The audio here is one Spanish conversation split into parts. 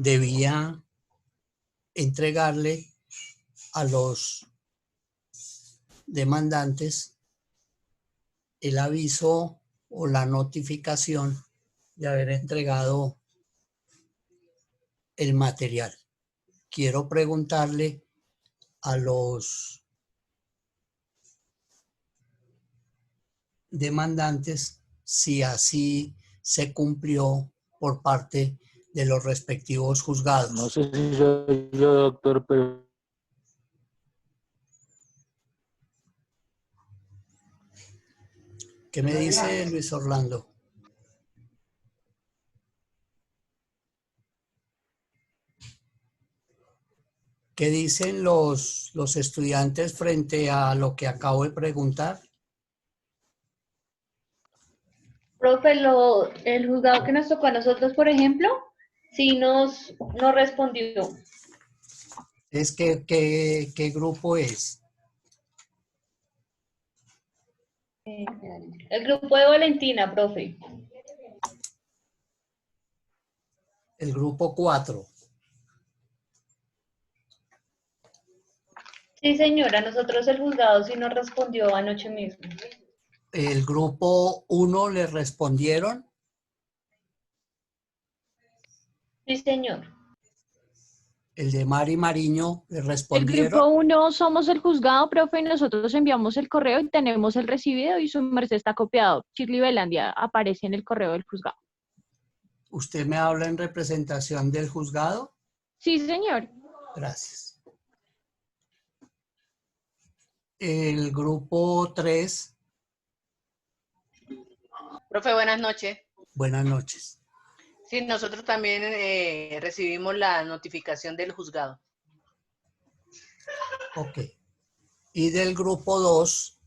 debía entregarle a los demandantes el aviso o la notificación de haber entregado el material. Quiero preguntarle a los demandantes si así se cumplió por parte de los respectivos juzgados. No sé si soy yo, doctor, pero... ¿Qué me dice Luis Orlando? ¿Qué dicen los estudiantes frente a lo que acabo de preguntar? Profe, el juzgado que nos tocó a nosotros, por ejemplo, sí nos respondió. Es que, ¿qué grupo es? El grupo de Valentina, profe. El grupo 4. Sí, señora, nosotros el juzgado sí nos respondió anoche mismo. ¿El grupo 1 le respondieron? Sí, señor. ¿El de Mari Mariño le El respondieron? grupo 1 somos el juzgado, profe, y nosotros enviamos el correo y tenemos el recibido y su merced está copiado. Shirley Belandia aparece en el correo del juzgado. ¿Usted me habla en representación del juzgado? Sí, señor. Gracias. El grupo 3. Profe, buenas noches. Buenas noches. Sí, nosotros también recibimos la notificación del juzgado. Ok. ¿Y del grupo 2?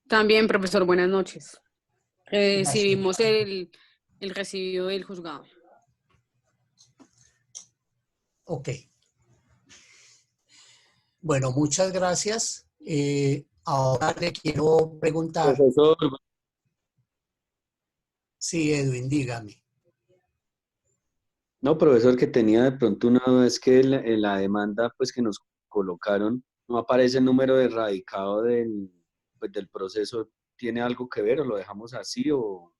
También, profesor, buenas noches. Recibimos el recibido del juzgado. Ok. Bueno, muchas gracias. Ahora le quiero preguntar. Profesor, Sí, Edwin, dígame. no, profesor, que tenía de pronto una duda, es que en la demanda pues, que nos colocaron, no aparece el número de radicado pues, del proceso. ¿Tiene algo que ver o lo dejamos así o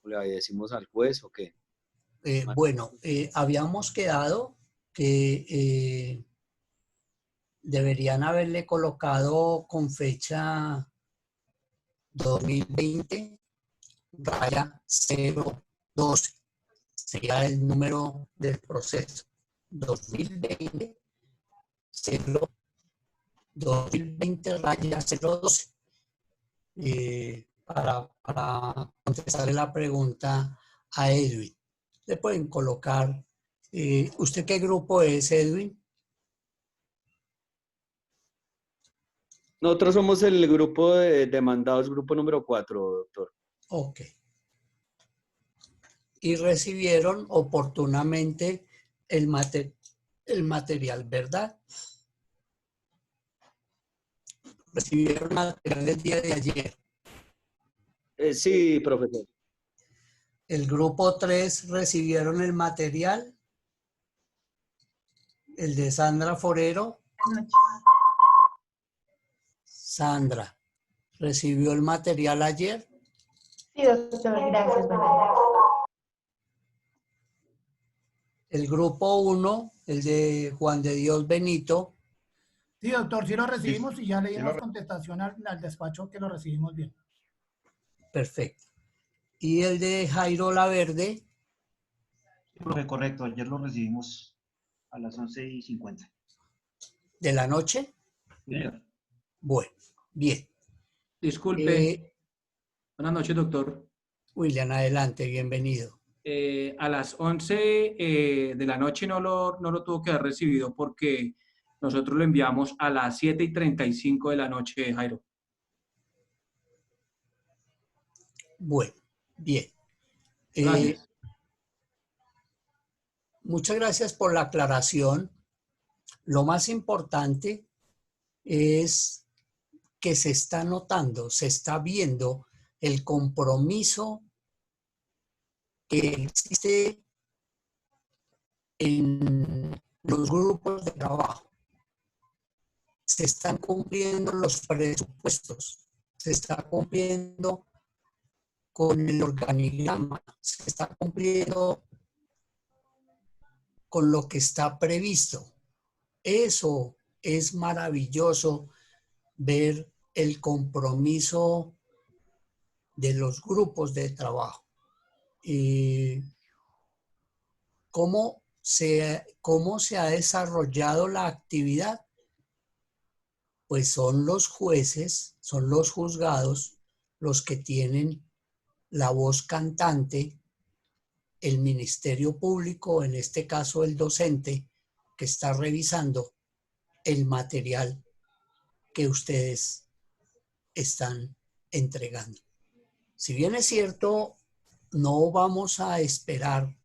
le decimos al juez o qué? Bueno, habíamos quedado que deberían haberle colocado con fecha 2020-012. Sería el número del proceso. 2020-012. Para contestarle la pregunta a Edwin. Le pueden colocar. ¿Usted qué grupo es, Edwin? Nosotros somos el grupo de demandados, grupo número 4, doctor. Ok. Y recibieron oportunamente el material, ¿verdad? Recibieron material el día de ayer. Sí, profesor. El grupo 3 recibieron el material. El de Sandra Forero. Sandra, ¿recibió el material ayer? Sí, doctor, gracias. El grupo 1, el de Juan de Dios Benito. Sí, doctor, sí lo recibimos y ya le dimos contestación al despacho que lo recibimos bien. Perfecto. Y el de Jairo Laverde. Sí, profe, correcto. Ayer lo recibimos a las 11:50. ¿De la noche? Sí, señor. Bueno, bien. Disculpe. Buenas noches, doctor. William, adelante, bienvenido. A las 11 de la noche no lo tuvo que haber recibido porque nosotros lo enviamos a las 7:35 de la noche, Jairo. Bueno, bien. Gracias. Muchas gracias por la aclaración. Lo más importante es que se está notando, se está viendo el compromiso que existe en los grupos de trabajo. Se están cumpliendo los presupuestos, se está cumpliendo con el organigrama, se está cumpliendo con lo que está previsto. Eso es maravilloso, ver el compromiso de los grupos de trabajo. Y cómo se ha desarrollado la actividad. Pues son los jueces, son los juzgados los que tienen la voz cantante, el Ministerio Público, en este caso el docente, que está revisando el material que ustedes están entregando. Si bien es cierto, no vamos a esperar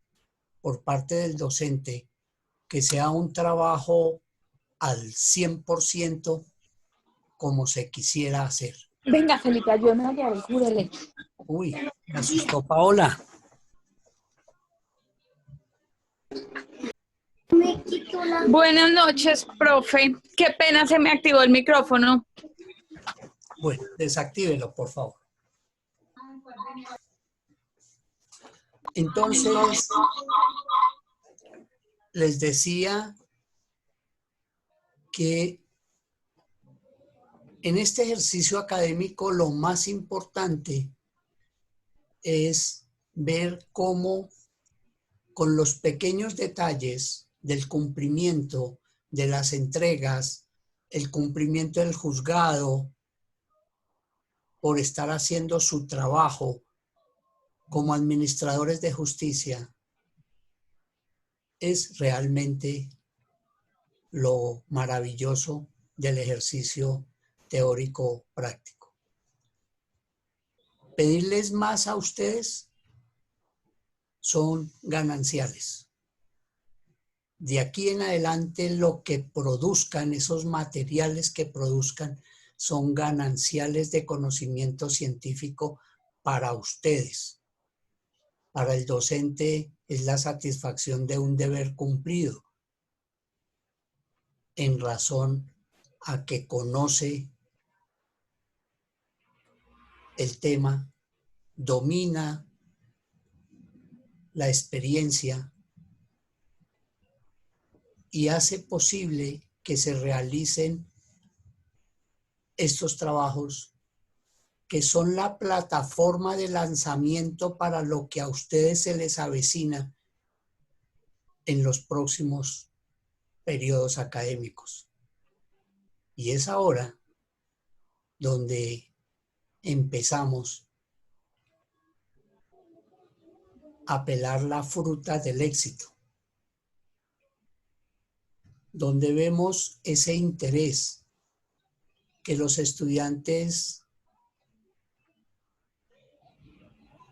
por parte del docente que sea un trabajo al 100% como se quisiera hacer. Venga, Felipe, ayúdame a hallar el jugo de leche. Uy, me asustó Paola. Buenas noches, profe. Qué pena se me activó el micrófono. Bueno, desactívelo, por favor. Entonces, les decía que en este ejercicio académico lo más importante es ver cómo con los pequeños detalles del cumplimiento de las entregas, el cumplimiento del juzgado por estar haciendo su trabajo como administradores de justicia, es realmente lo maravilloso del ejercicio teórico práctico. Pedirles más a ustedes son gananciales. De aquí en adelante lo que produzcan, esos materiales que produzcan, son gananciales de conocimiento científico para ustedes. Para el docente es la satisfacción de un deber cumplido, en razón a que conoce el tema, domina la experiencia y hace posible que se realicen estos trabajos que son la plataforma de lanzamiento para lo que a ustedes se les avecina en los próximos periodos académicos. Y es ahora donde empezamos a pelar la fruta del éxito, donde vemos ese interés que los estudiantes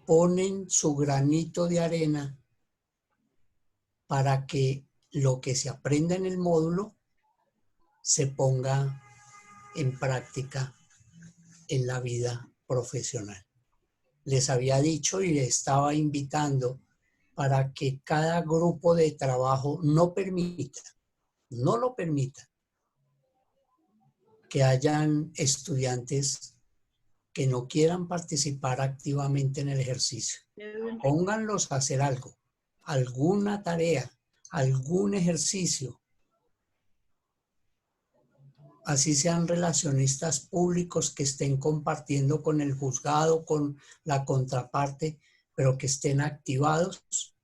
ponen su granito de arena para que lo que se aprenda en el módulo se ponga en práctica en la vida profesional. Les había dicho y les estaba invitando para que cada grupo de trabajo no lo permita, que hayan estudiantes que no quieran participar activamente en el ejercicio. Pónganlos a hacer algo, alguna tarea, algún ejercicio. Así sean relacionistas públicos que estén compartiendo con el juzgado, con la contraparte, pero que estén activados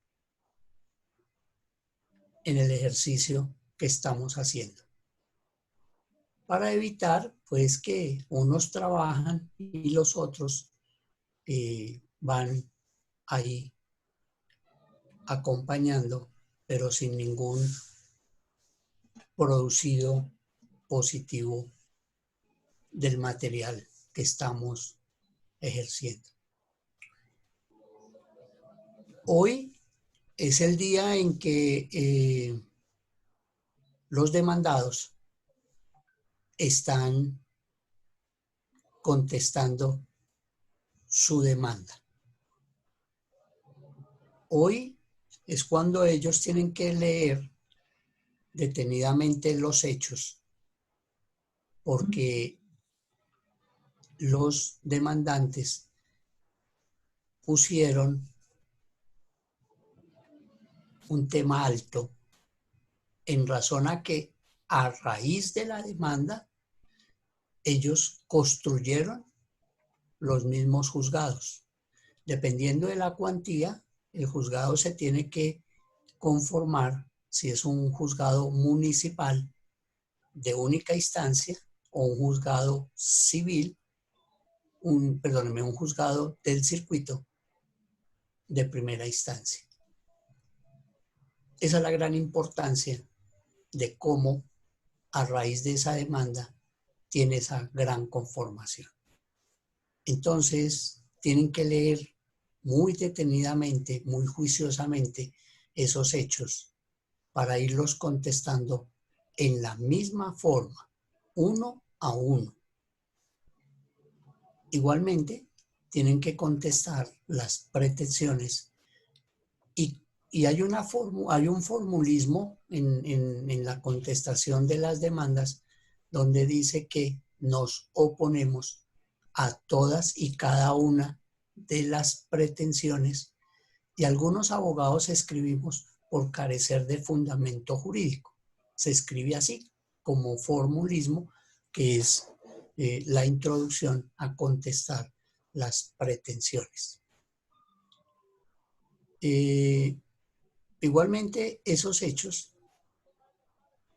en el ejercicio que estamos haciendo. Para evitar, pues, que unos trabajan y los otros van ahí acompañando, pero sin ningún producido positivo del material que estamos ejerciendo. Hoy es el día en que los demandados están contestando su demanda. Hoy es cuando ellos tienen que leer detenidamente los hechos, porque los demandantes pusieron un tema alto en razón a que a raíz de la demanda ellos construyeron los mismos juzgados. Dependiendo de la cuantía, el juzgado se tiene que conformar si es un juzgado municipal de única instancia o un juzgado civil, un juzgado del circuito de primera instancia. Esa es la gran importancia de cómo a raíz de esa demanda tiene esa gran conformación. Entonces, tienen que leer muy detenidamente, muy juiciosamente esos hechos para irlos contestando en la misma forma, uno a uno. Igualmente, tienen que contestar las pretensiones y hay un formulismo en la contestación de las demandas donde dice que nos oponemos a todas y cada una de las pretensiones y algunos abogados escribimos por carecer de fundamento jurídico. Se escribe así, como formulismo, que es la introducción a contestar las pretensiones. Igualmente, esos hechos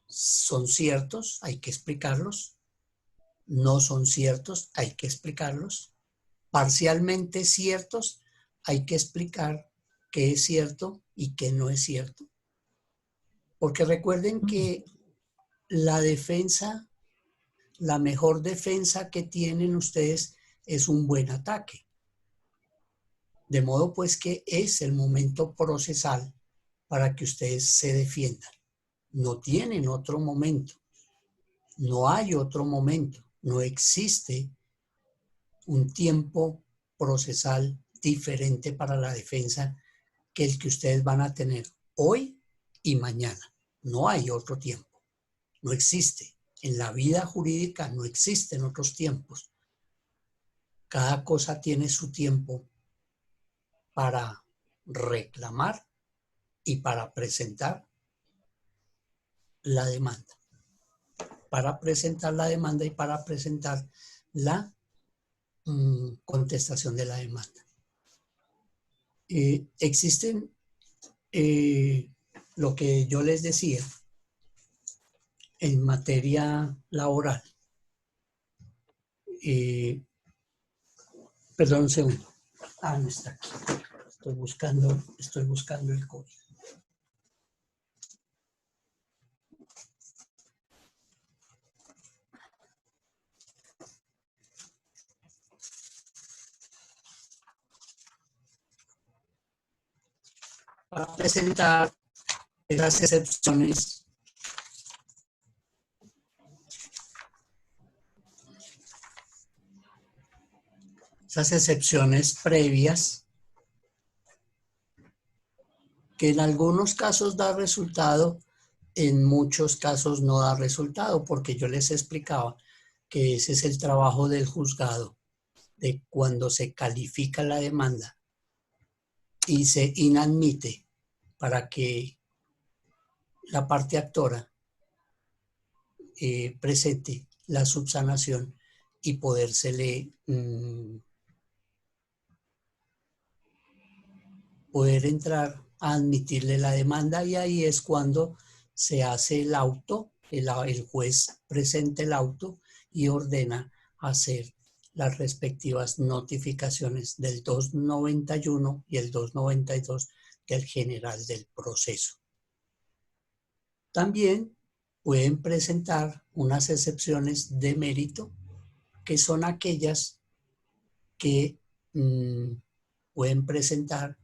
son ciertos, hay que explicarlos. No son ciertos, hay que explicarlos. Parcialmente ciertos, hay que explicar qué es cierto y qué no es cierto. Porque recuerden que la defensa, la mejor defensa que tienen ustedes es un buen ataque. De modo pues que es el momento procesal para que ustedes se defiendan. No tienen otro momento. No hay otro momento. No existe un tiempo procesal diferente para la defensa que el que ustedes van a tener hoy y mañana. No hay otro tiempo. No existe. En la vida jurídica no existen otros tiempos. Cada cosa tiene su tiempo para reclamar y para presentar la demanda. Para presentar la demanda y para presentar la contestación de la demanda. Existen lo que yo les decía en materia laboral. Perdón un segundo. No está aquí. Estoy buscando el código. Para presentar esas excepciones previas que en algunos casos da resultado, en muchos casos no da resultado, porque yo les explicaba que ese es el trabajo del juzgado, de cuando se califica la demanda y se inadmite para que la parte actora presente la subsanación y podérsele poder entrar a admitirle la demanda, y ahí es cuando se hace el auto, el juez presenta el auto y ordena hacer las respectivas notificaciones del 291 y el 292 del general del proceso. También pueden presentar unas excepciones de mérito, que son aquellas que pueden presentar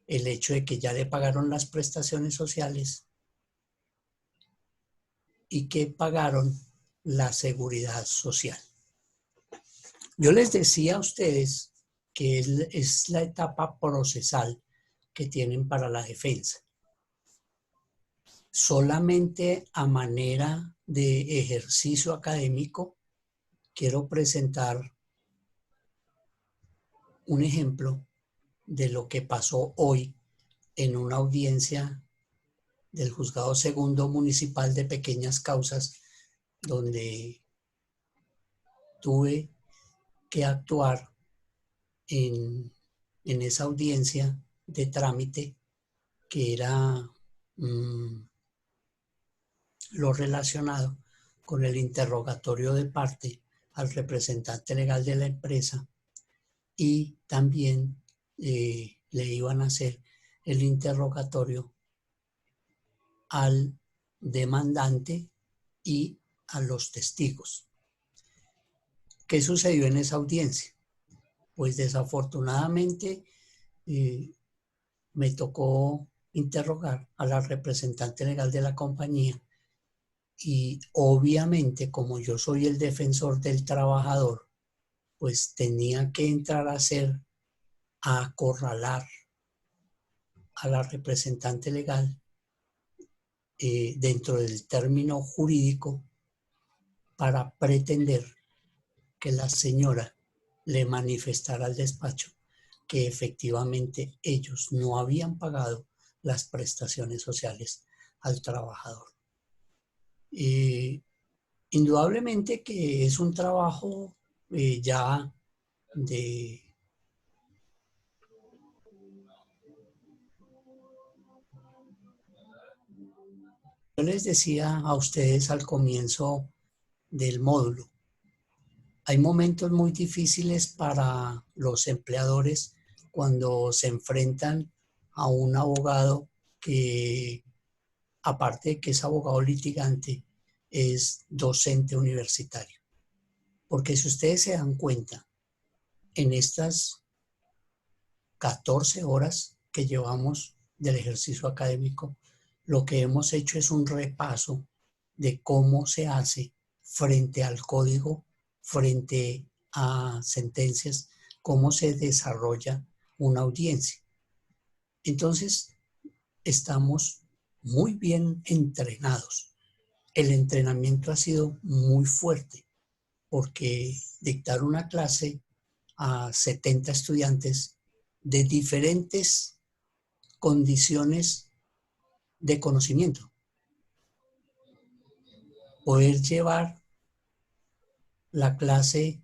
el hecho de que ya le pagaron las prestaciones sociales y que pagaron la seguridad social. Yo les decía a ustedes que es la etapa procesal que tienen para la defensa. solamente a manera de ejercicio académico, quiero presentar un ejemplo de lo que pasó hoy en una audiencia del Juzgado Segundo Municipal de Pequeñas Causas, donde tuve que actuar en esa audiencia de trámite que era lo relacionado con el interrogatorio de parte al representante legal de la empresa y también le iban a hacer el interrogatorio al demandante y a los testigos. ¿Qué sucedió en esa audiencia? Pues desafortunadamente me tocó interrogar a la representante legal de la compañía y obviamente como yo soy el defensor del trabajador, pues tenía que entrar a acorralar a la representante legal dentro del término jurídico para pretender que la señora le manifestara al despacho que efectivamente ellos no habían pagado las prestaciones sociales al trabajador. Indudablemente que es un trabajo ya de yo les decía a ustedes al comienzo del módulo, hay momentos muy difíciles para los empleadores cuando se enfrentan a un abogado que, aparte de que es abogado litigante, es docente universitario. Porque si ustedes se dan cuenta, en estas 14 horas que llevamos del ejercicio académico, lo que hemos hecho es un repaso de cómo se hace frente al código, frente a sentencias, cómo se desarrolla una audiencia. Entonces, estamos muy bien entrenados. El entrenamiento ha sido muy fuerte porque dictar una clase a 70 estudiantes de diferentes condiciones de conocimiento. Poder llevar la clase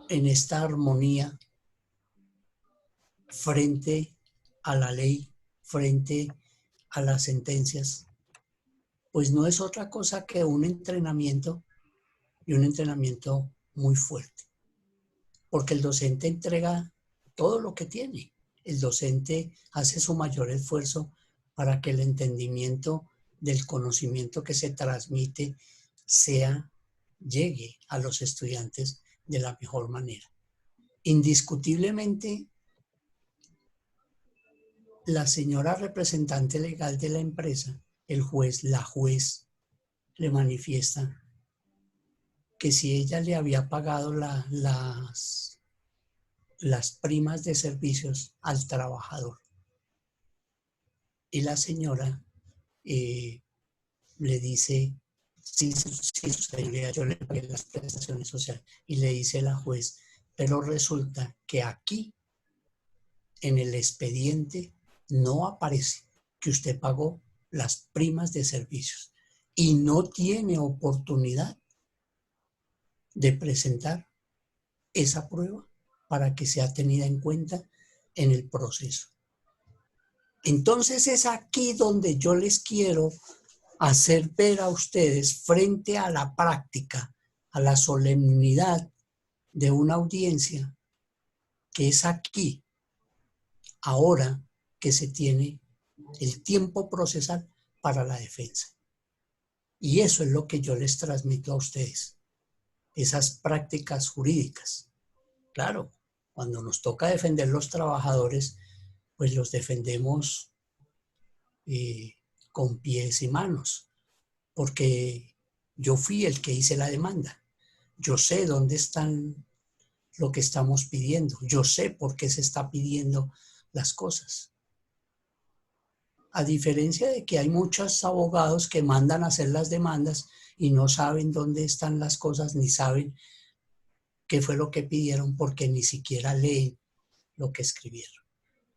en esta armonía frente a la ley, frente a las sentencias, pues no es otra cosa que un entrenamiento y un entrenamiento muy fuerte. Porque el docente entrega todo lo que tiene. El docente hace su mayor esfuerzo para que el entendimiento del conocimiento que se transmite llegue a los estudiantes de la mejor manera. Indiscutiblemente, la señora representante legal de la empresa, la juez, le manifiesta que si ella le había pagado las primas de servicios al trabajador. Y la señora le dice, sí, señoría, yo le pagué las prestaciones sociales. Y le dice la juez, pero resulta que aquí, en el expediente, no aparece que usted pagó las primas de servicios y no tiene oportunidad de presentar esa prueba para que sea tenida en cuenta en el proceso. Entonces es aquí donde yo les quiero hacer ver a ustedes frente a la práctica, a la solemnidad de una audiencia, que es aquí, ahora que se tiene el tiempo procesal para la defensa. Y eso es lo que yo les transmito a ustedes, esas prácticas jurídicas. Claro, cuando nos toca defender los trabajadores, pues los defendemos con pies y manos, porque yo fui el que hice la demanda. Yo sé dónde están lo que estamos pidiendo. Yo sé por qué se está pidiendo las cosas. A diferencia de que hay muchos abogados que mandan a hacer las demandas y no saben dónde están las cosas, ni saben qué fue lo que pidieron, porque ni siquiera leen lo que escribieron.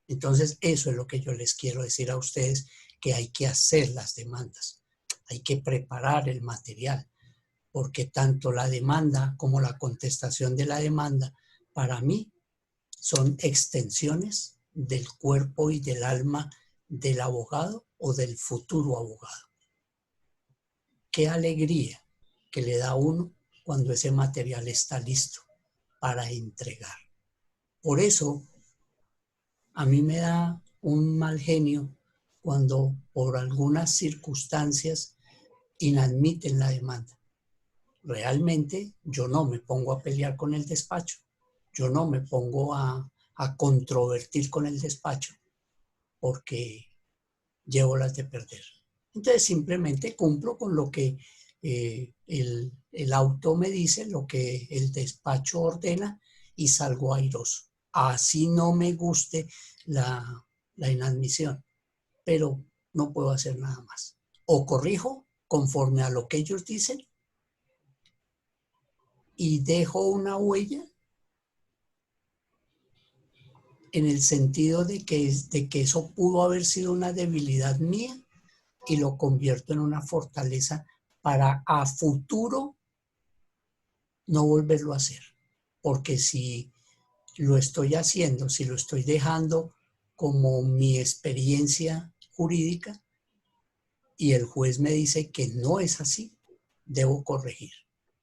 Entonces, eso es lo que yo les quiero decir a ustedes, que hay que hacer las demandas, hay que preparar el material, porque tanto la demanda como la contestación de la demanda, para mí, son extensiones del cuerpo y del alma del abogado o del futuro abogado. Qué alegría que le da a uno cuando ese material está listo para entregar. Por eso, a mí me da un mal genio cuando por algunas circunstancias inadmiten la demanda. Realmente yo no me pongo a pelear con el despacho, yo no me pongo a controvertir con el despacho porque llevo las de perder. Entonces simplemente cumplo con lo que el auto me dice, lo que el despacho ordena y salgo airoso. Así no me guste la inadmisión, pero no puedo hacer nada más. O corrijo conforme a lo que ellos dicen y dejo una huella en el sentido de que eso pudo haber sido una debilidad mía y lo convierto en una fortaleza para a futuro no volverlo a hacer. Porque si lo estoy haciendo, si lo estoy dejando como mi experiencia jurídica y el juez me dice que no es así, debo corregir.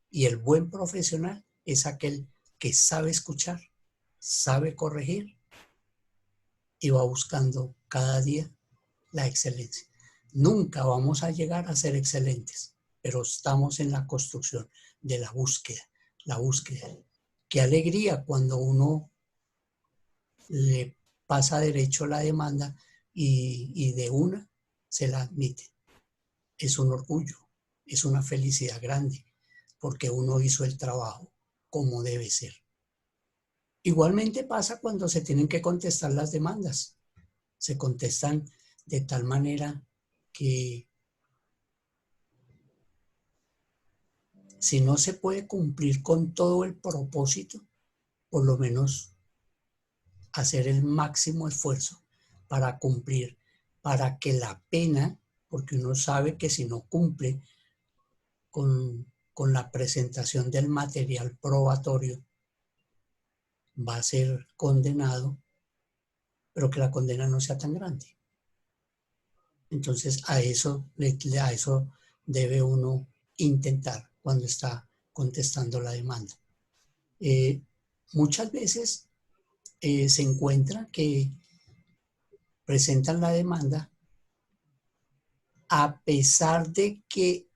Y el buen profesional es aquel que sabe escuchar, sabe corregir y va buscando cada día la excelencia. Nunca vamos a llegar a ser excelentes, pero estamos en la construcción de la búsqueda. La búsqueda. Qué alegría cuando uno le pasa derecho la demanda y de una se la admite. Es un orgullo, es una felicidad grande, porque uno hizo el trabajo como debe ser. Igualmente pasa cuando se tienen que contestar las demandas. Se contestan de tal manera que si no se puede cumplir con todo el propósito, por lo menos hacer el máximo esfuerzo para cumplir, para que la pena, porque uno sabe que si no cumple con la presentación del material probatorio, va a ser condenado, pero que la condena no sea tan grande. Entonces a eso debe uno intentar cuando está contestando la demanda. Muchas veces se encuentra que presentan la demanda a pesar de que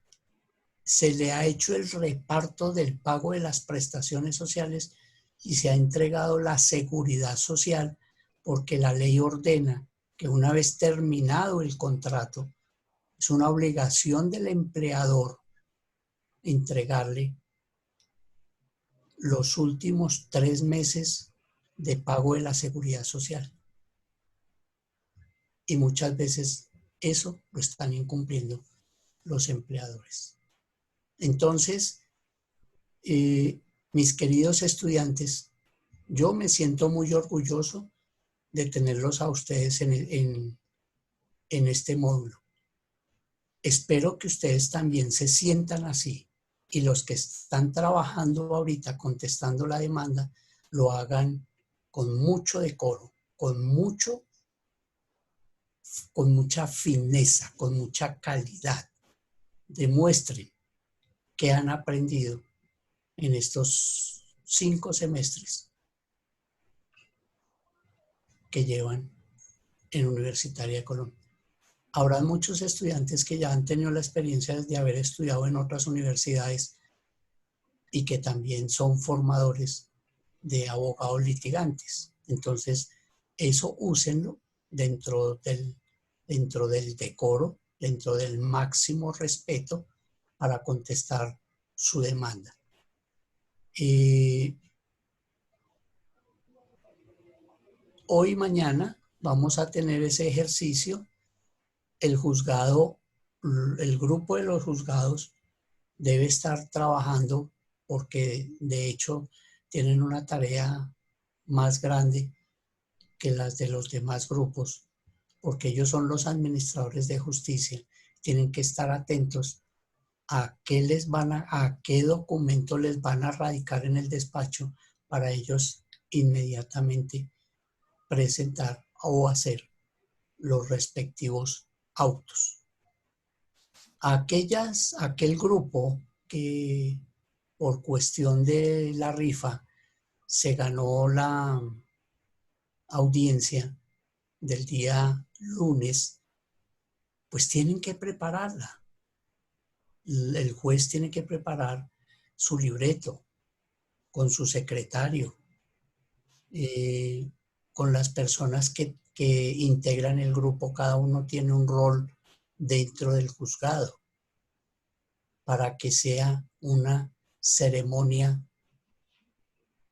se le ha hecho el reparto del pago de las prestaciones sociales y se ha entregado la seguridad social, porque la ley ordena que una vez terminado el contrato, es una obligación del empleador entregarle los últimos 3 meses de pago de la seguridad social. Y muchas veces eso lo están incumpliendo los empleadores. Entonces, mis queridos estudiantes, yo me siento muy orgulloso de tenerlos a ustedes en este módulo. Espero que ustedes también se sientan así y los que están trabajando ahorita contestando la demanda lo hagan con mucho decoro, con mucha fineza, con mucha calidad. Demuestren que han aprendido en estos 5 semestres que llevan en Universitaria de Colombia. Habrá muchos estudiantes que ya han tenido la experiencia de haber estudiado en otras universidades y que también son formadores de abogados litigantes. Entonces, eso úsenlo dentro del decoro, dentro del máximo respeto para contestar su demanda. Hoy y mañana vamos a tener ese ejercicio el juzgado, el grupo de los juzgados debe estar trabajando porque de hecho tienen una tarea más grande que las de los demás grupos, porque ellos son los administradores de justicia, tienen que estar atentos a qué documento les van a radicar en el despacho para ellos inmediatamente presentar o hacer los respectivos autos. Aquel grupo que por cuestión de la rifa se ganó la audiencia del día lunes, pues tienen que prepararla. El juez tiene que preparar su libreto con su secretario, con las personas que integran el grupo. Cada uno tiene un rol dentro del juzgado para que sea una ceremonia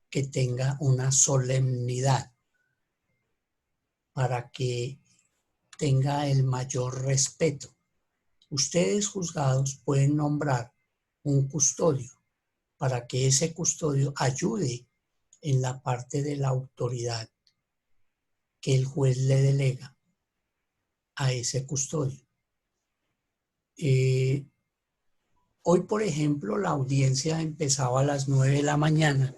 que tenga una solemnidad, para que tenga el mayor respeto. Ustedes, juzgados, pueden nombrar un custodio para que ese custodio ayude en la parte de la autoridad que el juez le delega a ese custodio. Hoy, por ejemplo, la audiencia empezaba a las 9 de la mañana.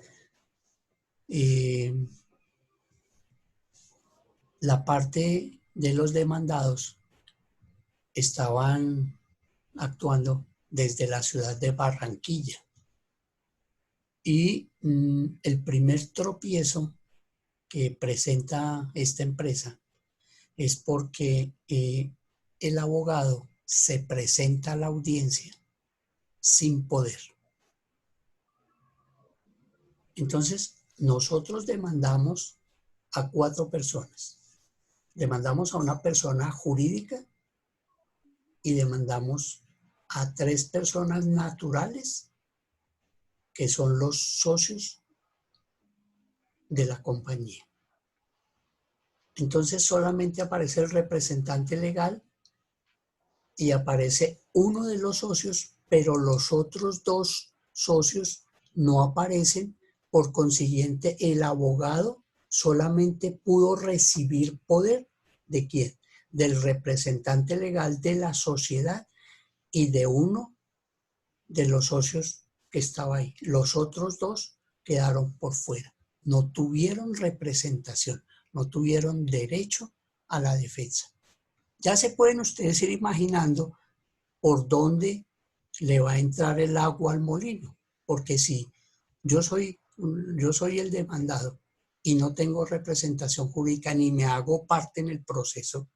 La parte de los demandados estaban actuando desde la ciudad de Barranquilla. Y el primer tropiezo que presenta esta empresa es porque el abogado se presenta a la audiencia sin poder. Entonces, nosotros demandamos a 4 personas. Demandamos a una persona jurídica y demandamos a 3 personas naturales, que son los socios de la compañía. Entonces solamente aparece el representante legal y aparece uno de los socios, pero los otros 2 socios no aparecen. Por consiguiente, el abogado solamente pudo recibir poder ¿de quién? Del representante legal de la sociedad y de uno de los socios que estaba ahí. Los otros 2 quedaron por fuera. No tuvieron representación, no tuvieron derecho a la defensa. Ya se pueden ustedes ir imaginando por dónde le va a entrar el agua al molino. Porque si yo soy el demandado y no tengo representación jurídica ni me hago parte en el proceso,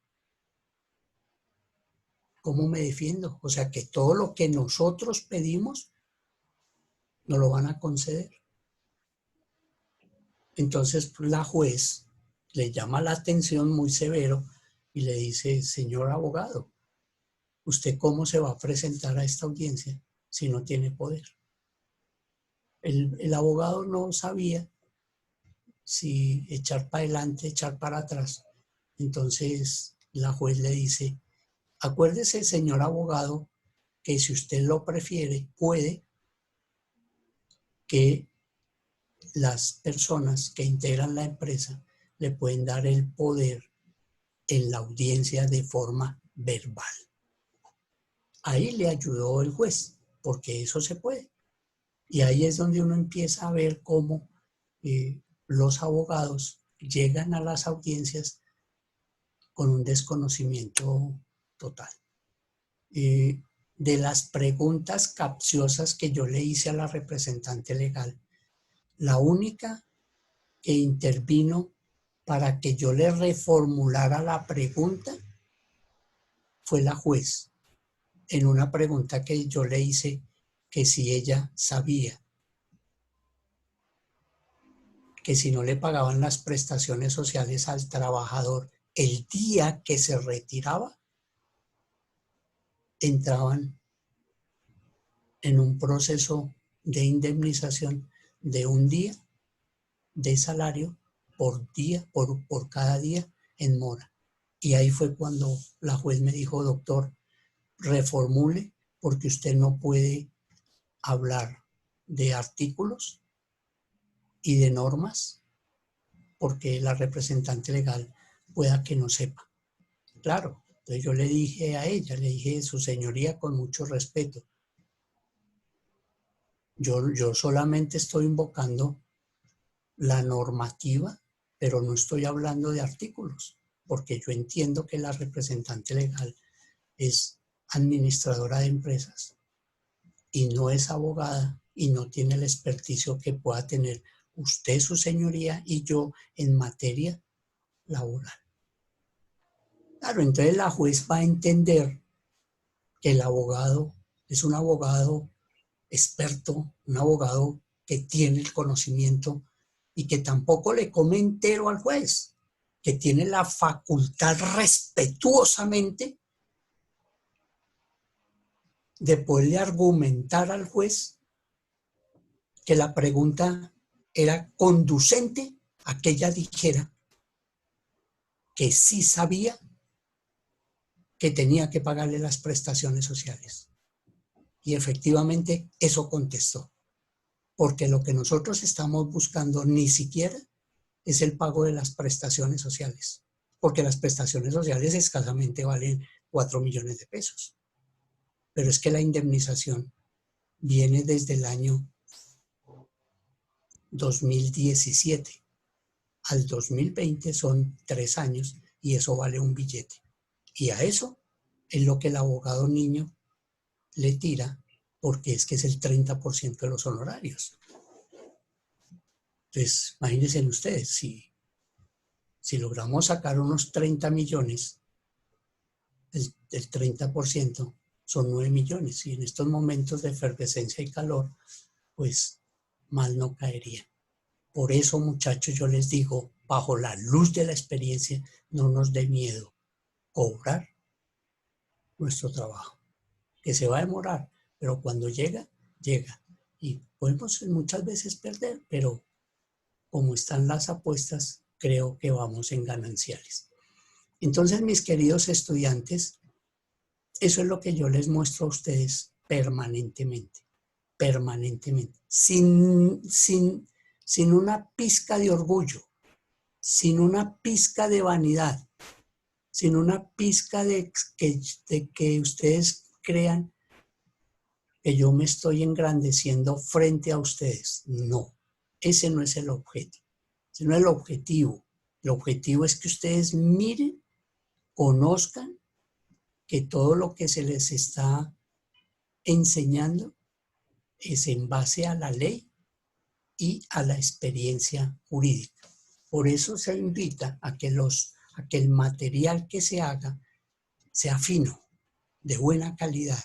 ¿cómo me defiendo? O sea que todo lo que nosotros pedimos nos lo van a conceder. Entonces la juez le llama la atención muy severo y le dice: señor abogado, ¿usted cómo se va a presentar a esta audiencia si no tiene poder? El abogado no sabía si echar para adelante, echar para atrás. Entonces la juez le dice: acuérdese, señor abogado, que si usted lo prefiere, puede que las personas que integran la empresa le pueden dar el poder en la audiencia de forma verbal. Ahí le ayudó el juez, porque eso se puede. Y ahí es donde uno empieza a ver cómo los abogados llegan a las audiencias con un desconocimiento total. De las preguntas capciosas que yo le hice a la representante legal, la única que intervino para que yo le reformulara la pregunta fue la juez, en una pregunta que yo le hice, que si ella sabía que si no le pagaban las prestaciones sociales al trabajador el día que se retiraba, entraban en un proceso de indemnización de un día de salario por día, por cada día en mora. Y ahí fue cuando la juez me dijo, doctor, reformule porque usted no puede hablar de artículos y de normas porque la representante legal pueda que no sepa. Claro, entonces yo le dije a ella, le dije, su señoría, con mucho respeto, yo solamente estoy invocando la normativa, pero no estoy hablando de artículos, porque yo entiendo que la representante legal es administradora de empresas y no es abogada y no tiene el experticio que pueda tener usted, su señoría, y yo en materia laboral. Claro, entonces la juez va a entender que el abogado es un abogado experto, un abogado que tiene el conocimiento y que tampoco le come entero al juez, que tiene la facultad respetuosamente de poderle argumentar al juez que la pregunta era conducente a que ella dijera que sí sabía que tenía que pagarle las prestaciones sociales. Y efectivamente eso contestó, porque lo que nosotros estamos buscando ni siquiera es el pago de las prestaciones sociales, porque las prestaciones sociales escasamente valen 4 millones de pesos. Pero es que la indemnización viene desde el año 2017 al 2020, son 3 años y eso vale un billete. Y a eso es lo que el abogado niño le tira, porque es que es el 30% de los honorarios. Entonces, imagínense ustedes, si logramos sacar unos 30 millones, el 30% son 9 millones. Y en estos momentos de efervescencia y calor, pues mal no caería. Por eso, muchachos, yo les digo, bajo la luz de la experiencia, no nos dé miedo cobrar nuestro trabajo, que se va a demorar, pero cuando llega, llega. Y podemos muchas veces perder, pero como están las apuestas, creo que vamos en gananciales. Entonces, mis queridos estudiantes, eso es lo que yo les muestro a ustedes permanentemente, sin una pizca de orgullo, sin una pizca de vanidad, sin una pizca de que ustedes crean que yo me estoy engrandeciendo frente a ustedes. No, ese no es el objeto, ese no es el objetivo. El objetivo es que ustedes miren, conozcan que todo lo que se les está enseñando es en base a la ley y a la experiencia jurídica. Por eso se invita a que el material que se haga sea fino, de buena calidad,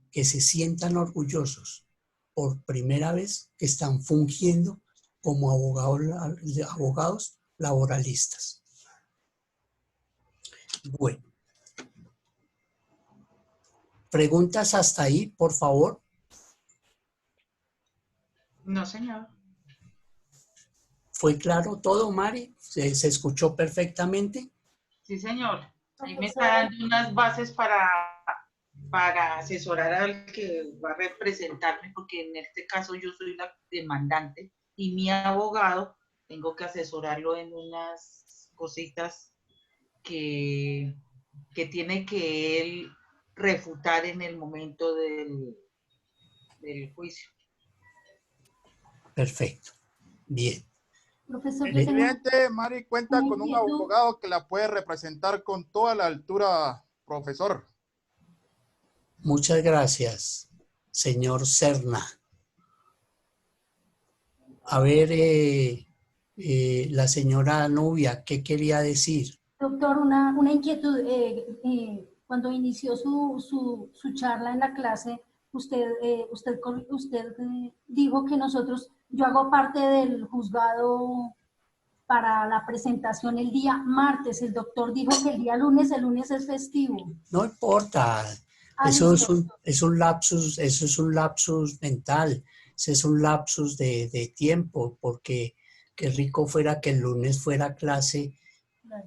que se sientan orgullosos por primera vez que están fungiendo como abogados laboralistas. Bueno. ¿Preguntas hasta ahí, por favor? No, señor. ¿Fue claro todo, Mari? ¿Se escuchó perfectamente? Sí, señor. Ahí me está dando unas bases para asesorar al que va a representarme, porque en este caso yo soy la demandante y mi abogado tengo que asesorarlo en unas cositas que tiene que él refutar en el momento del juicio. Perfecto. Bien. Profesor, el cliente, Mari, cuenta con un abogado que la puede representar con toda la altura, profesor. Muchas gracias, señor Serna. A ver, la señora Nubia, ¿qué quería decir? Doctor, una inquietud. Cuando inició su charla en la clase, usted dijo que yo hago parte del juzgado para la presentación el día martes. El doctor dijo que el lunes es festivo. No importa. Eso es un lapsus mental. Ese es un lapsus de tiempo, porque qué rico fuera que el lunes fuera clase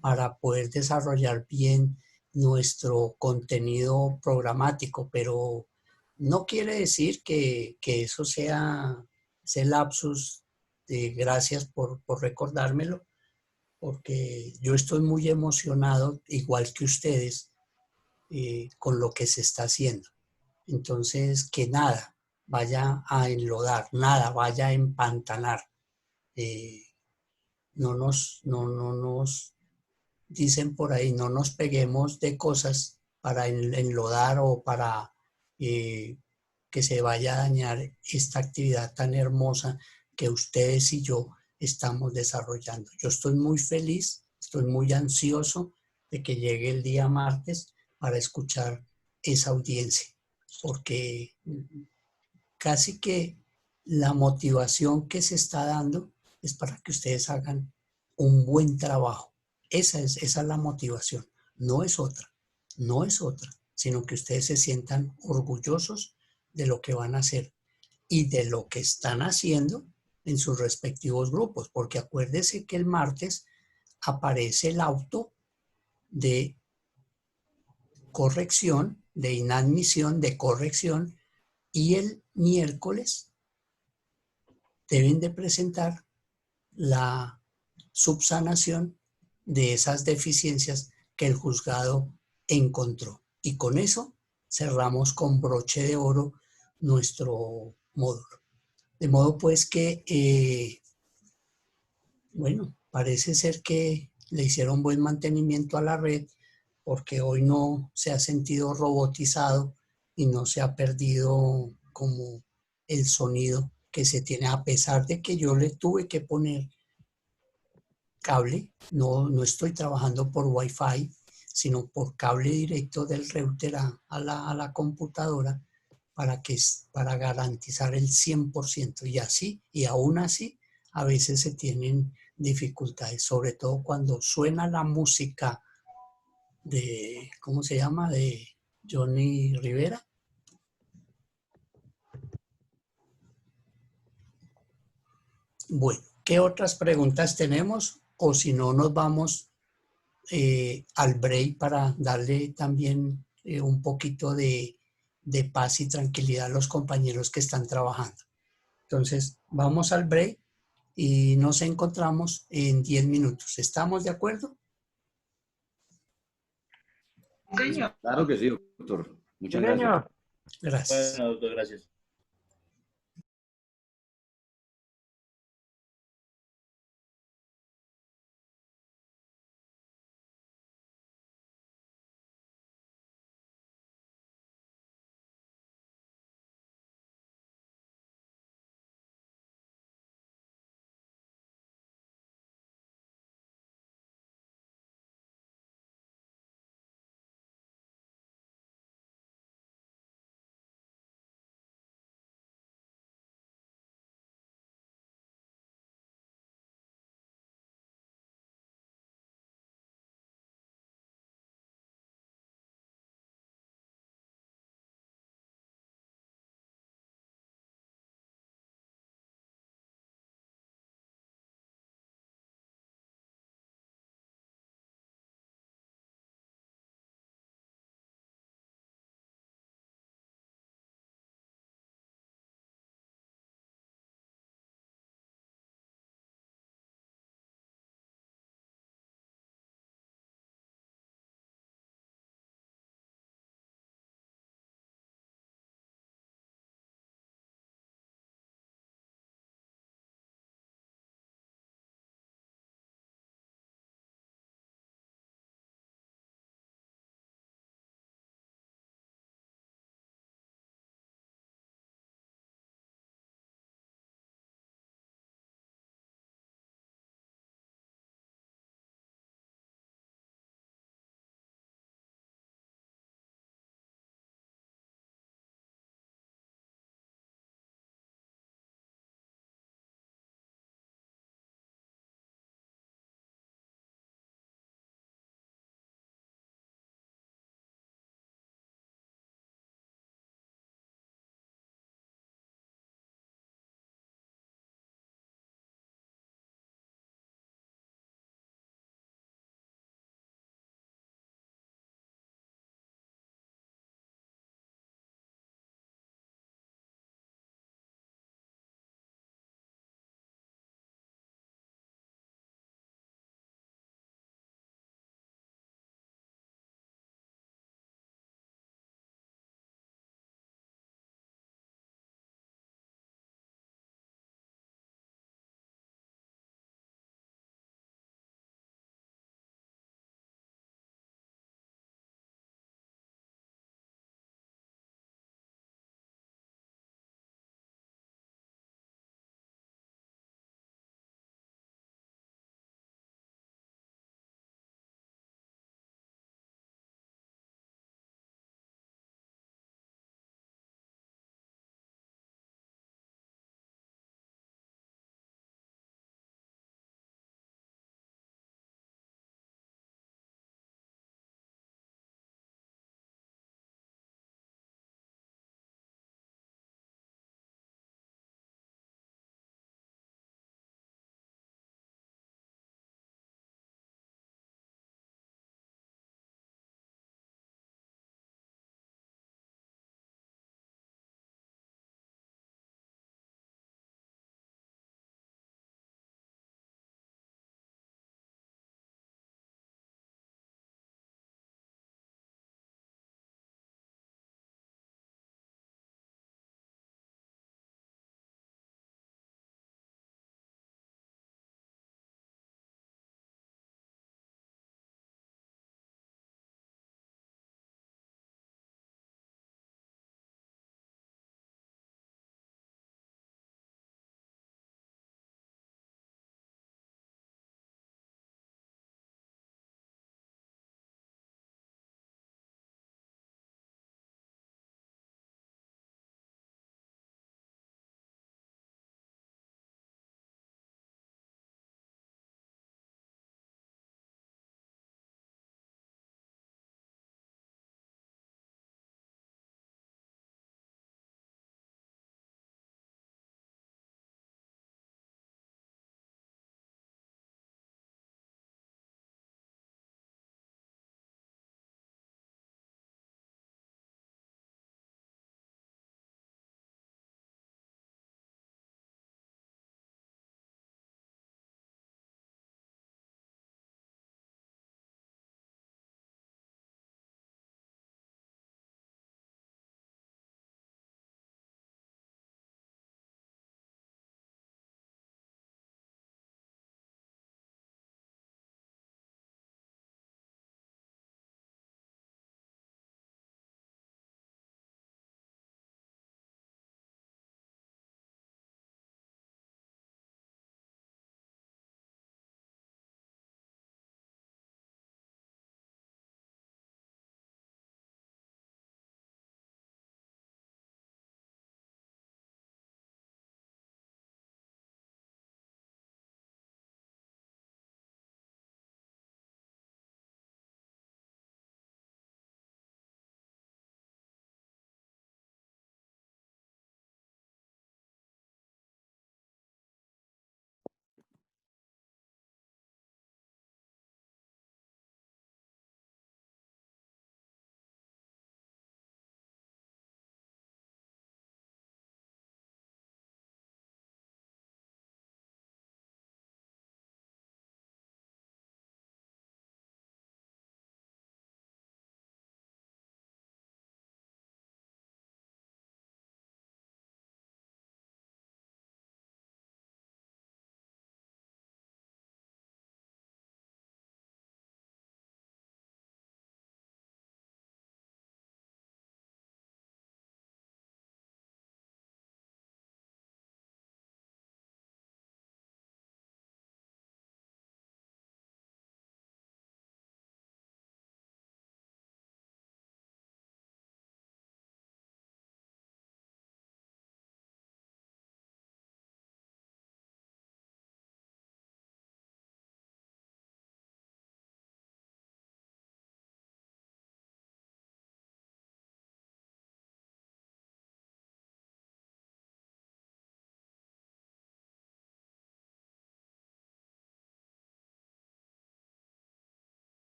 para poder desarrollar bien nuestro contenido programático, pero no quiere decir que eso sea ese lapsus de gracias por recordármelo, porque yo estoy muy emocionado, igual que ustedes, con lo que se está haciendo. Entonces, que nada vaya a enlodar, nada vaya a empantanar. No nos dicen por ahí, no nos peguemos de cosas para enlodar o para que se vaya a dañar esta actividad tan hermosa que ustedes y yo estamos desarrollando. Yo estoy muy feliz, estoy muy ansioso de que llegue el día martes para escuchar esa audiencia, porque casi que la motivación que se está dando es para que ustedes hagan un buen trabajo. Esa es la motivación, no es otra, sino que ustedes se sientan orgullosos de lo que van a hacer y de lo que están haciendo en sus respectivos grupos, porque acuérdese que el martes aparece el auto de corrección, de inadmisión, de corrección, y el miércoles deben de presentar la subsanación de esas deficiencias que el juzgado encontró. Y con eso cerramos con broche de oro nuestro módulo. De modo pues que, bueno, parece ser que le hicieron buen mantenimiento a la red, porque hoy no se ha sentido robotizado y no se ha perdido como el sonido que se tiene, a pesar de que yo le tuve que poner cable, no estoy trabajando por Wi-Fi, sino por cable directo del router a la computadora para garantizar el 100%. Y así, y aún así, a veces se tienen dificultades, sobre todo cuando suena la música de, ¿cómo se llama? De Johnny Rivera. Bueno, ¿qué otras preguntas tenemos? O si no, nos vamos al break para darle también un poquito de paz y tranquilidad a los compañeros que están trabajando. Entonces, vamos al break y nos encontramos en 10 minutos. ¿Estamos de acuerdo? Señor. Claro que sí, doctor. Muchas gracias. Gracias. Bueno, doctor, gracias.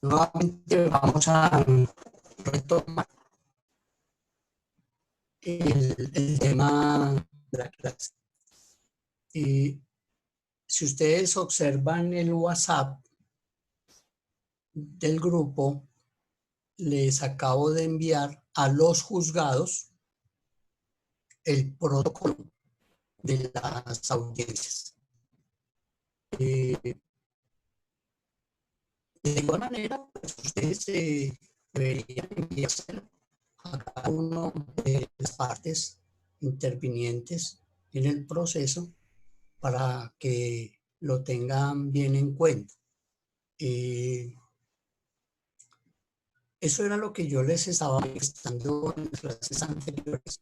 Nuevamente vamos a retomar el tema de la clase. Si ustedes observan el WhatsApp del grupo, les acabo de enviar a los juzgados el protocolo de las audiencias. De igual manera, pues ustedes deberían enviárselo a cada una de las partes intervinientes en el proceso para que lo tengan bien en cuenta. Eso era lo que yo les estaba manifestando en las clases anteriores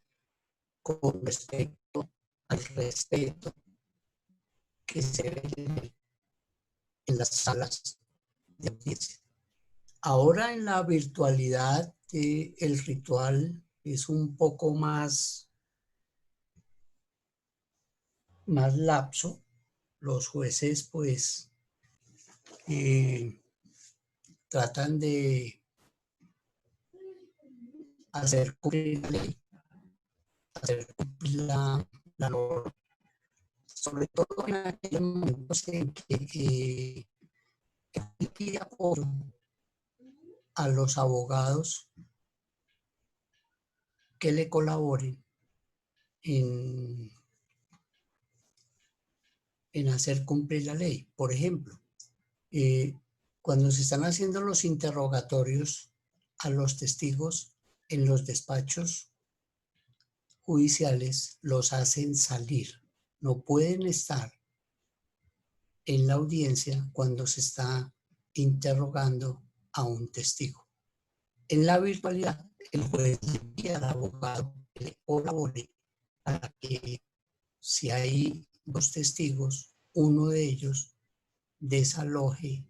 con respecto al respeto que se ve en las salas de audiencia. Ahora en la virtualidad el ritual es un poco más lapso. Los jueces pues tratan de hacer cumplir la ley, hacer cumplir la norma, sobre todo en aquellos momentos en que pide apoyo a los abogados que le colaboren en hacer cumplir la ley. Por ejemplo, cuando se están haciendo los interrogatorios a los testigos en los despachos judiciales, los hacen salir. No pueden estar en la audiencia cuando se está interrogando a un testigo. En la virtualidad, el juez le pide al abogado que le colabore para que, si hay dos testigos, uno de ellos desaloje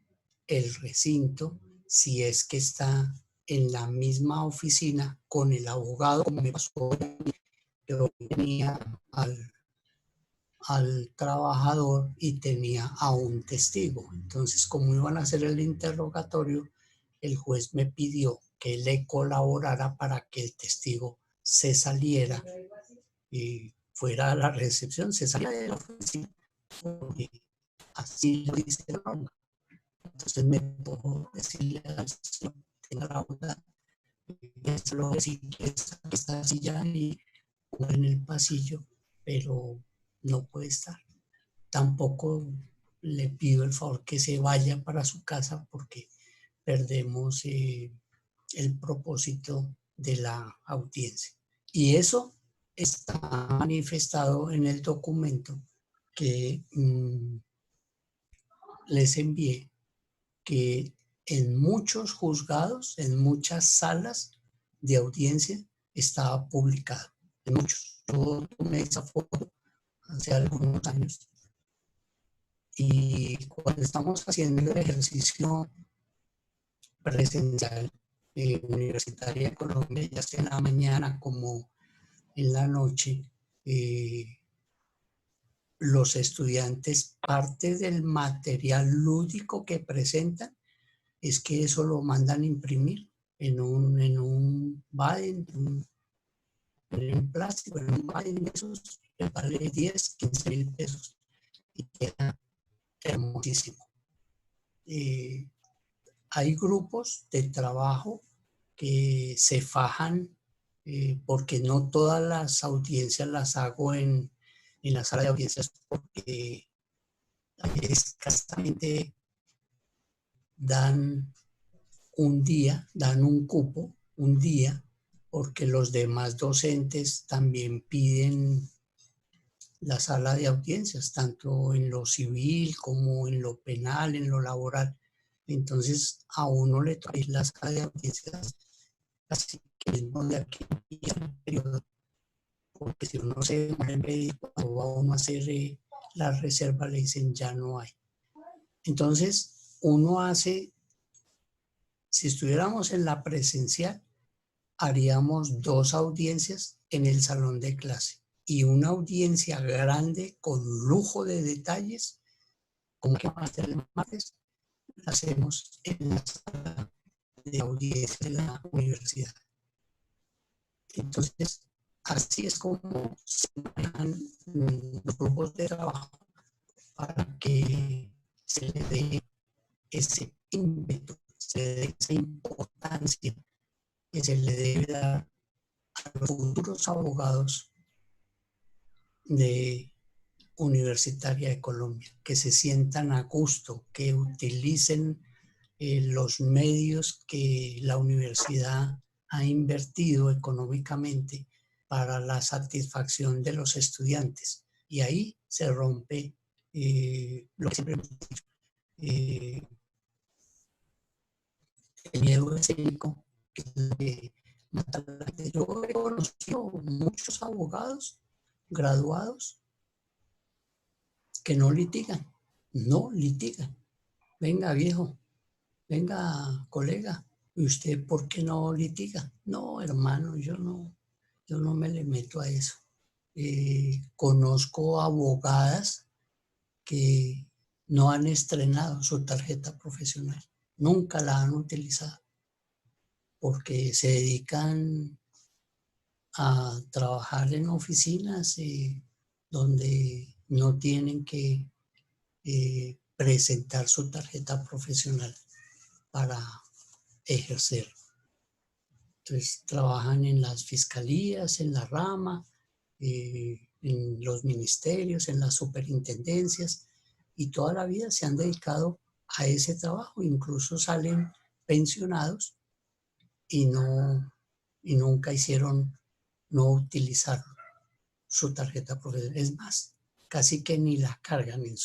el recinto si es que está en la misma oficina con el abogado, como me pasó a mí, yo tenía al trabajador y tenía a un testigo. Entonces, como iban a hacer el interrogatorio, el juez me pidió que le colaborara para que el testigo se saliera y fuera a la recepción, se salía de la oficina, porque así lo dice la norma. Entonces me puedo decirle al señor, tenga la bondad, esta silla y en el pasillo, pero no puede estar. Tampoco le pido el favor que se vaya para su casa porque perdemos el propósito de la audiencia. Y eso está manifestado en el documento que les envié, que en muchos juzgados, en muchas salas de audiencia estaba publicado. En muchos. Yo tomé esa foto hace algunos años. Y cuando estamos haciendo el ejercicio presencial universitaria en Colombia, ya sea en la mañana como en la noche, los estudiantes, parte del material lúdico que presentan es que eso lo mandan a imprimir en un Baden, en un plástico, en un Baden de esos que vale 10, 15 mil pesos y queda hermosísimo. Hay grupos de trabajo que se fajan porque no todas las audiencias las hago en la sala de audiencias porque escasamente dan un cupo, un día, porque los demás docentes también piden la sala de audiencias, tanto en lo civil como en lo penal, en lo laboral. Entonces a uno le trae la sala de audiencias así que mismo de aquí al periodo, porque si uno se demora en pedir, cuando va uno a hacer la reserva le dicen ya no hay. Entonces uno hace, si estuviéramos en la presencial, haríamos 2 audiencias en el salón de clase y una audiencia grande con lujo de detalles, como que va a ser el martes, la hacemos en la sala de audiencia de la universidad. Entonces, así es como se manejan los grupos de trabajo para que se le dé ese ímpetu, se le dé esa importancia que se le debe dar a los futuros abogados de Universitaria de Colombia, que se sientan a gusto, que utilicen los medios que la universidad ha invertido económicamente para la satisfacción de los estudiantes. Y ahí se rompe lo que siempre hemos dicho, el miedo escénico, que es lo que mata a la gente. Yo he conocido muchos abogados graduados que no litigan. Venga, viejo, venga, colega, ¿y usted por qué no litiga? No, hermano, yo no me le meto a eso. Conozco abogadas que no han estrenado su tarjeta profesional, nunca la han utilizado, porque se dedican a trabajar en oficinas donde no tienen que presentar su tarjeta profesional para ejercer. Entonces trabajan en las fiscalías, en la rama, en los ministerios, en las superintendencias, y toda la vida se han dedicado a ese trabajo. Incluso salen pensionados y nunca no utilizaron su tarjeta profesional. Es más, casi que ni la cargan en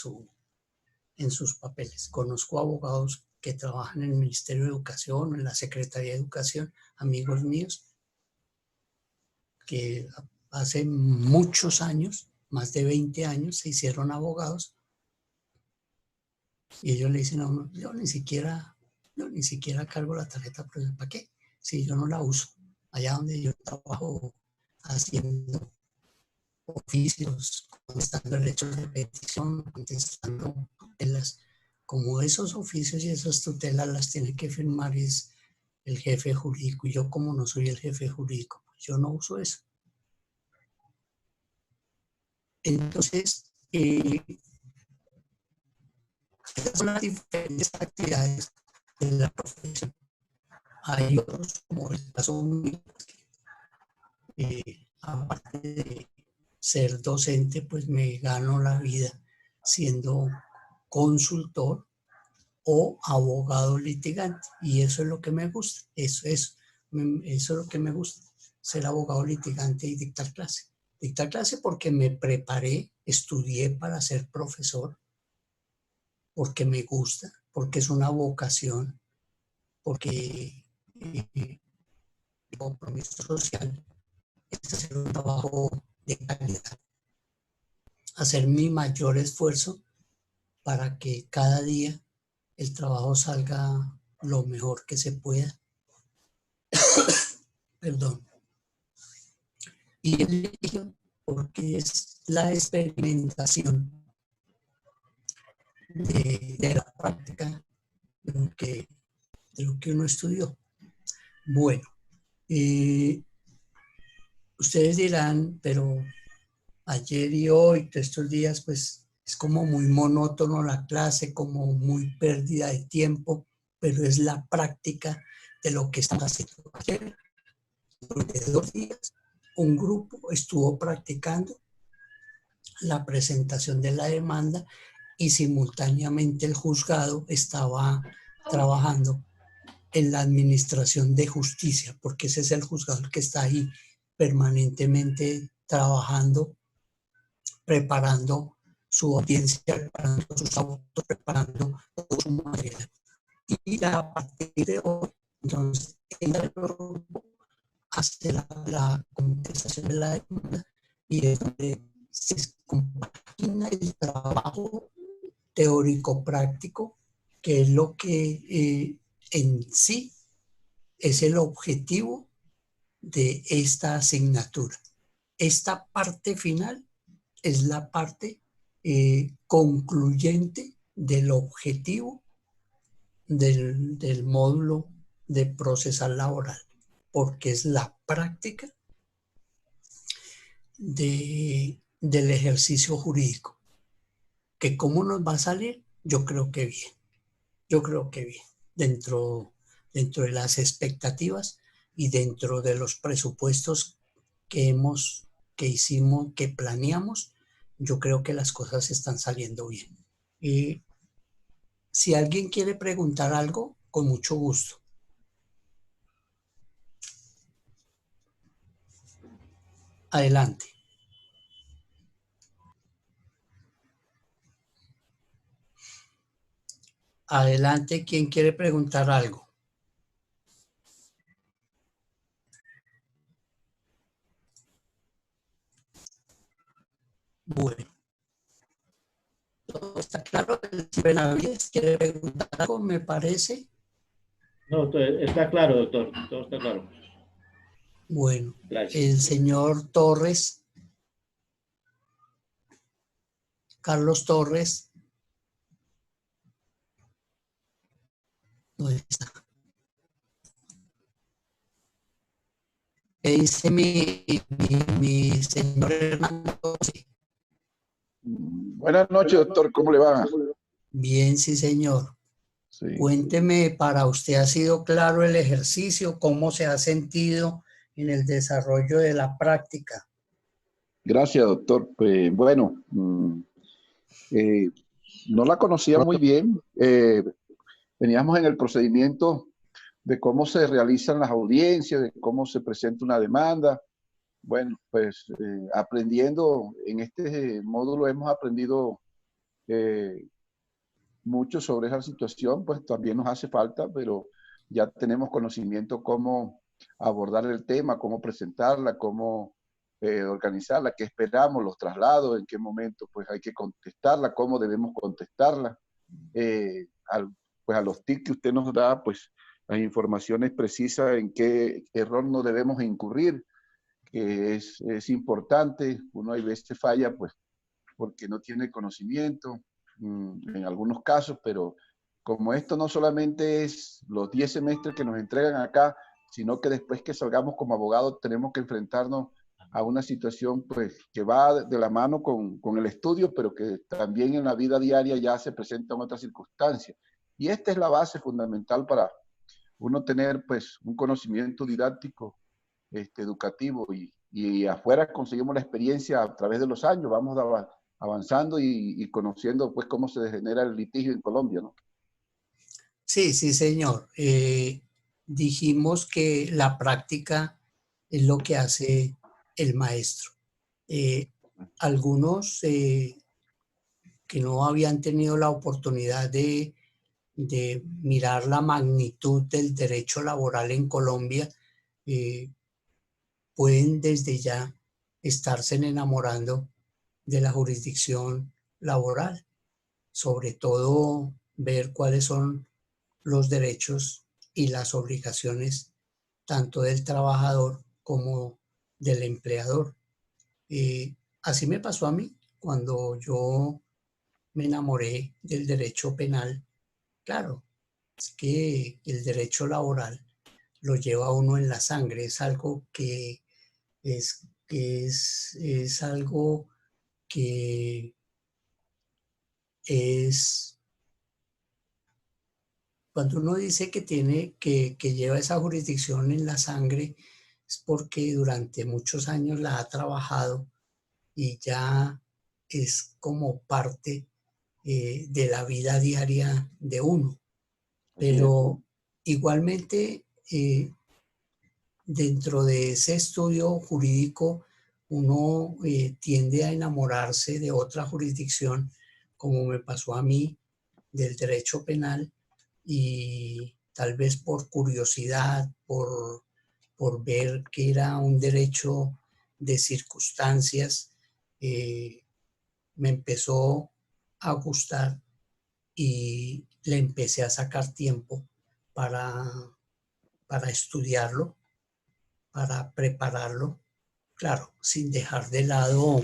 sus papeles. Conozco abogados que trabajan en el Ministerio de Educación o en la Secretaría de Educación, amigos míos, que hace muchos años, más de 20 años, se hicieron abogados, y ellos le dicen a uno, yo ni siquiera cargo la tarjeta profesional. ¿Para qué? Si yo no la uso. Allá donde yo trabajo haciendo oficios, contestando derechos de petición, contestando tutelas, como esos oficios y esas tutelas las tiene que firmar es el jefe jurídico, y yo, como no soy el jefe jurídico, pues yo no uso eso. Entonces, esas son las diferentes actividades de la profesión. Hay otros, como el caso mío, aparte de ser docente, pues me gano la vida siendo consultor o abogado litigante, y eso es lo que me gusta. Eso es lo que me gusta, ser abogado litigante y dictar clase. Dictar clase porque me preparé, estudié para ser profesor, porque me gusta, porque es una vocación, porque el compromiso social es hacer un trabajo de calidad, hacer mi mayor esfuerzo para que cada día el trabajo salga lo mejor que se pueda. Perdón. Y el litigio, porque es la experimentación de la práctica de lo que uno estudió. Bueno, ustedes dirán, pero ayer y hoy, todos estos días, pues es como muy monótono la clase, como muy pérdida de tiempo, pero es la práctica de lo que están haciendo. Ayer, durante 2 días, un grupo estuvo practicando la presentación de la demanda, y simultáneamente el juzgado estaba trabajando en la administración de justicia, porque ese es el juzgado que está ahí permanentemente trabajando, preparando su audiencia, preparando sus autos, preparando todo su material. Y a partir de hoy, entonces, el grupo hace la contestación de la demanda, y es donde se compagina el trabajo teórico-práctico, que es lo que en sí es el objetivo de esta asignatura. Esta parte final es la parte concluyente del objetivo del módulo de procesal laboral, porque es la práctica del ejercicio jurídico. ¿Que cómo nos va a salir? Yo creo que bien. Yo creo que bien. Dentro de las expectativas y dentro de los presupuestos que hicimos, que planeamos, yo creo que las cosas están saliendo bien. Y si alguien quiere preguntar algo, con mucho gusto. Adelante. Adelante, ¿quién quiere preguntar algo? Bueno. ¿Todo está claro? Si Benavides quiere preguntar algo, me parece. No, está claro, doctor. Todo está claro. Bueno, Gracias. el señor Torres, Carlos Torres, ¿dónde está? ¿Qué dice mi señor Hernando? Sí. Buenas noches, doctor. ¿Cómo le va? Bien, sí, señor. Sí. Cuénteme, para usted ha sido claro el ejercicio, ¿cómo se ha sentido en el desarrollo de la práctica? Gracias, doctor. Bueno, no la conocía muy bien. Veníamos en el procedimiento de cómo se realizan las audiencias, de cómo se presenta una demanda. Bueno, pues aprendiendo en este módulo hemos aprendido mucho sobre esa situación, pues también nos hace falta, pero ya tenemos conocimiento cómo abordar el tema, cómo presentarla, cómo organizarla, qué esperamos, los traslados, en qué momento pues hay que contestarla, cómo debemos contestarla. Pues a los tips que usted nos da, pues las informaciones precisas en qué error no debemos incurrir, que es importante. Uno hay veces falla pues porque no tiene conocimiento en algunos casos, pero como esto no solamente es los 10 semestres que nos entregan acá, sino que después que salgamos como abogados tenemos que enfrentarnos a una situación pues que va de la mano con el estudio, pero que también en la vida diaria ya se presentan otras circunstancias. Y esta es la base fundamental para uno tener pues un conocimiento didáctico, educativo, y afuera conseguimos la experiencia a través de los años, vamos avanzando y conociendo pues cómo se genera el litigio en Colombia, ¿no? Sí, sí, señor. Dijimos que la práctica es lo que hace el maestro. Algunos que no habían tenido la oportunidad de mirar la magnitud del derecho laboral en Colombia, pueden desde ya estarse enamorando de la jurisdicción laboral, sobre todo ver cuáles son los derechos y las obligaciones tanto del trabajador como del empleador. Así me pasó a mí cuando yo me enamoré del derecho penal. Claro, es que el derecho laboral lo lleva uno en la sangre, es algo que es algo que es, cuando uno dice que que lleva esa jurisdicción en la sangre, es porque durante muchos años la ha trabajado y ya es como parte de la vida diaria de uno. Pero igualmente, dentro de ese estudio jurídico, uno tiende a enamorarse de otra jurisdicción, como me pasó a mí, del derecho penal, y tal vez por curiosidad, por ver que era un derecho de circunstancias, me empezó a gustar y le empecé a sacar tiempo para estudiarlo, para prepararlo, claro, sin dejar de lado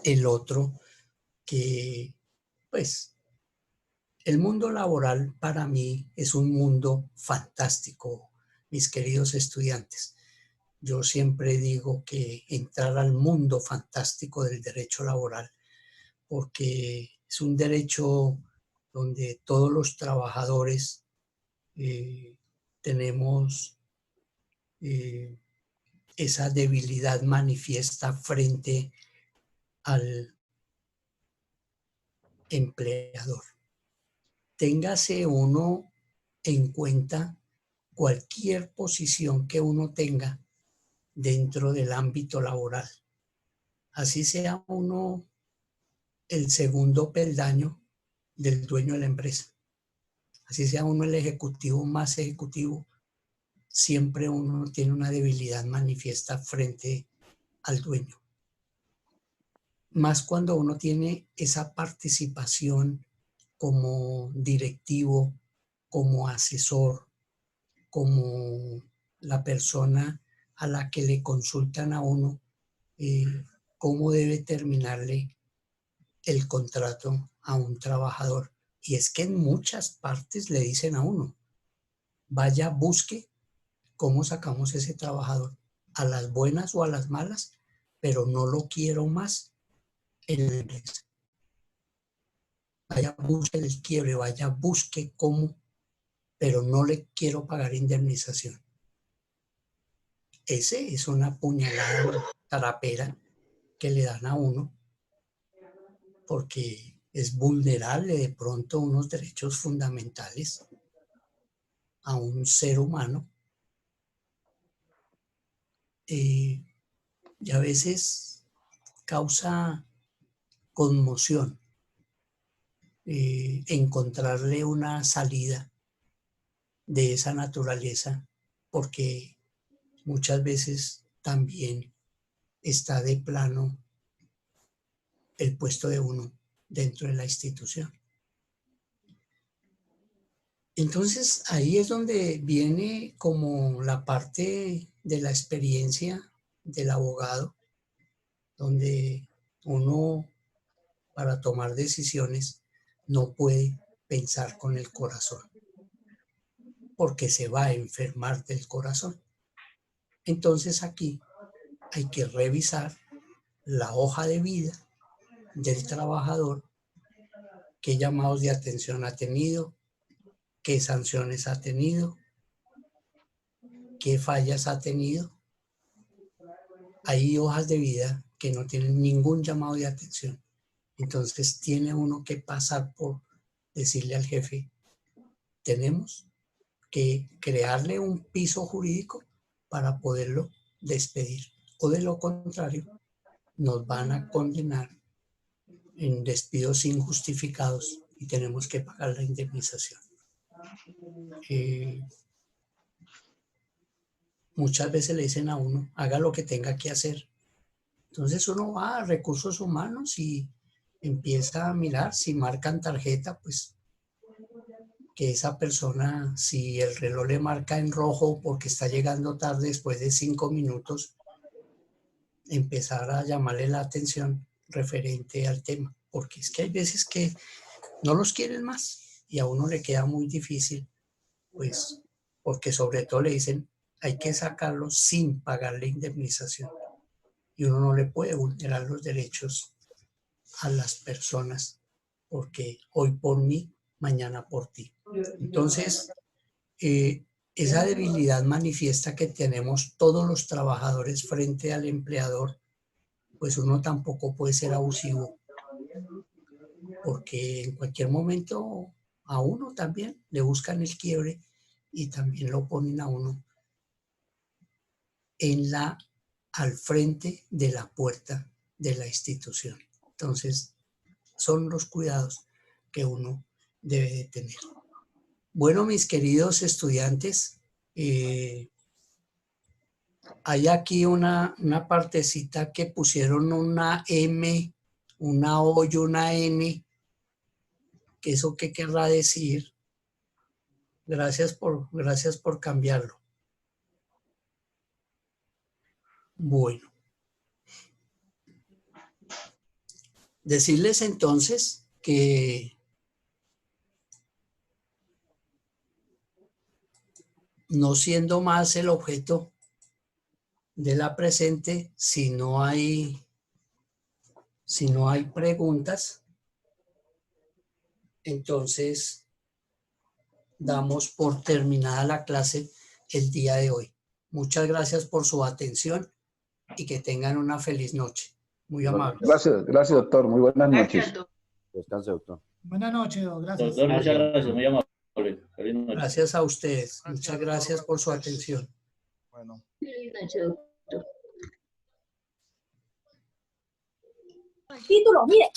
el otro, que pues El mundo laboral para mí es un mundo fantástico, mis queridos estudiantes. Yo siempre digo que entrar al mundo fantástico del derecho laboral, porque es un derecho donde todos los trabajadores tenemos esa debilidad manifiesta frente al empleador. Téngase uno en cuenta cualquier posición que uno tenga dentro del ámbito laboral. Así sea uno el segundo peldaño del dueño de la empresa. Así sea uno el ejecutivo más ejecutivo, siempre uno tiene una debilidad manifiesta frente al dueño. Más cuando uno tiene esa participación como directivo, como asesor, como la persona a la que le consultan a uno cómo debe terminarle el contrato a un trabajador. Y es que en muchas partes le dicen a uno, vaya, busque cómo sacamos ese trabajador, a las buenas o a las malas, pero no lo quiero más en la empresa. Vaya, busque el quiebre, vaya, busque cómo, pero no le quiero pagar indemnización. Ese es una puñalada tarapera que le dan a uno porque es vulnerable de pronto unos derechos fundamentales a un ser humano y a veces causa conmoción encontrarle una salida de esa naturaleza porque muchas veces también está de plano el puesto de uno dentro de la institución. Entonces ahí es donde viene como la parte de la experiencia del abogado, donde uno para tomar decisiones no puede pensar con el corazón, porque se va a enfermar del corazón. Entonces aquí hay que revisar la hoja de vida del trabajador, qué llamados de atención ha tenido, qué sanciones ha tenido, qué fallas ha tenido. Hay hojas de vida que no tienen ningún llamado de atención. Entonces tiene uno que pasar por decirle al jefe, tenemos que crearle un piso jurídico para poderlo despedir. O de lo contrario, nos van a condenar en despidos injustificados y tenemos que pagar la indemnización. Muchas veces le dicen a uno, haga lo que tenga que hacer. Entonces uno va a recursos humanos y empieza a mirar si marcan tarjeta, pues que esa persona, si el reloj le marca en rojo porque está llegando tarde después de 5 minutos, empezar a llamarle la atención referente al tema. Porque es que hay veces que no los quieren más y a uno le queda muy difícil, pues, porque sobre todo le dicen, hay que sacarlo sin pagar la indemnización. Y uno no le puede vulnerar los derechos a las personas, porque hoy por mí, mañana por ti. Entonces, esa debilidad manifiesta que tenemos todos los trabajadores frente al empleador, pues uno tampoco puede ser abusivo, porque en cualquier momento a uno también le buscan el quiebre y también lo ponen a uno al frente de la puerta de la institución. Entonces, son los cuidados que uno debe de tener. Bueno, mis queridos estudiantes, hay aquí una partecita que pusieron una M, una O y una N. ¿Que eso qué querrá decir? Gracias por cambiarlo. Bueno. Decirles entonces que no siendo más el objeto de la presente, si no hay preguntas, entonces damos por terminada la clase el día de hoy. Muchas gracias por su atención y que tengan una feliz noche. Muy amables. Gracias, doctor. Muy buenas noches. Descanse, doctor. Buenas noches, gracias. Doctor, muchas gracias, muy amable. Feliz noche. Gracias a ustedes. Muchas gracias por su atención. Bueno. Feliz noche, doctor. Título, mire,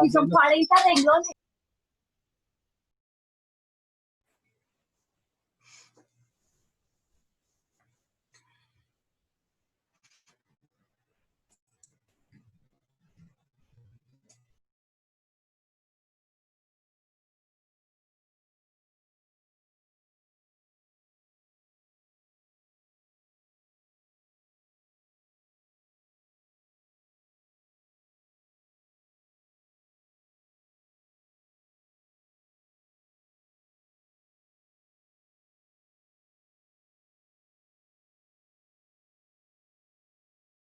y son 40 renglones.